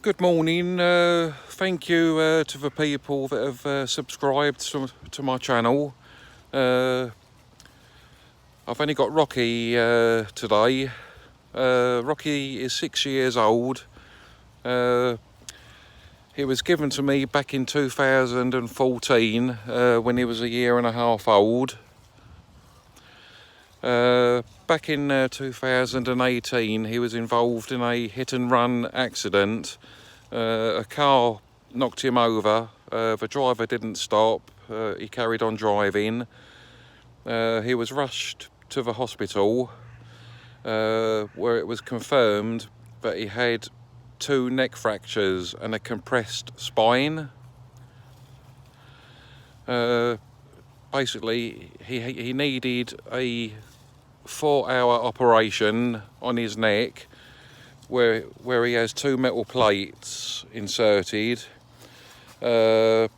Good morning. Thank you to the people that have subscribed to my channel. I've only got Rocky today. Rocky is 6 years old. He was given to me back in 2014 when he was a year and a half old. Back in 2018 he was involved in a hit and run accident. A car knocked him over. The driver didn't stop. He carried on driving. He was rushed to the hospital where it was confirmed that he had 2 neck fractures and a compressed spine. Basically, he needed a 4-hour operation on his neck where he has 2 metal plates inserted. And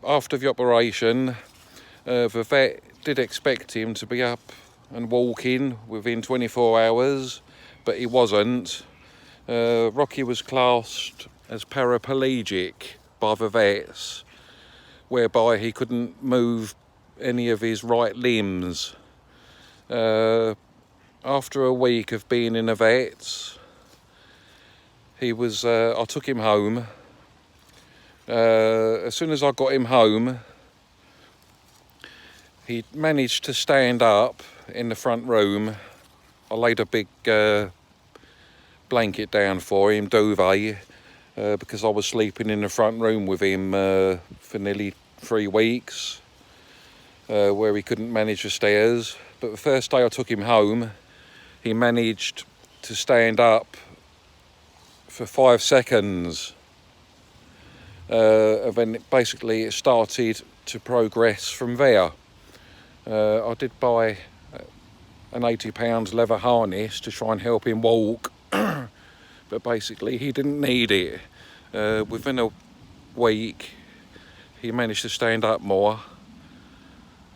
after the operation, the vet did expect him to be up and walking within 24 hours, but he wasn't. Rocky was classed as paraplegic by the vets, whereby he couldn't move any of his right limbs. After a week of being in the vets, I took him home. As soon as I got him home, he managed to stand up in the front room. I laid a big blanket down for him, duvet, because I was sleeping in the front room with him for nearly 3 weeks, where he couldn't manage the stairs. But the first day I took him home, he managed to stand up for 5 seconds. And then basically it started to progress from there. I did buy an £80 leather harness to try and help him walk, but basically he didn't need it. Within a week he managed to stand up more.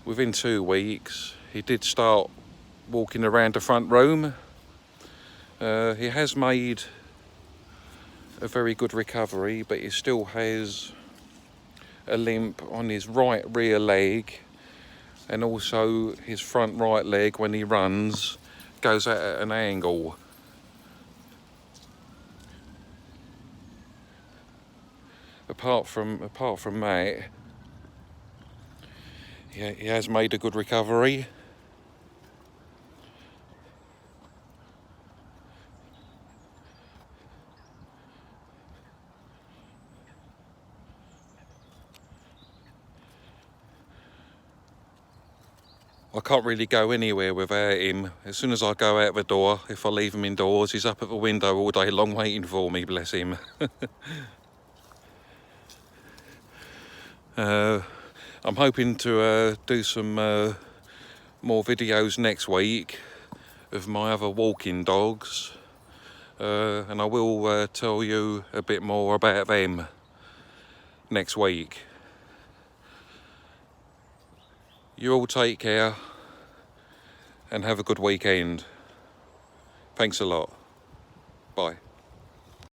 Within 2 weeks he did start walking around the front room. He has made a very good recovery, but he still has a limp on his right rear leg, and also his front right leg when he runs goes out at an angle. Apart from that, he has made a good recovery. I can't really go anywhere without him. As soon as I go out the door, if I leave him indoors, he's up at the window all day long waiting for me, bless him. I'm hoping to do some more videos next week of my other walking dogs, and I will tell you a bit more about them next week. You all take care and have a good weekend. Thanks a lot. Bye.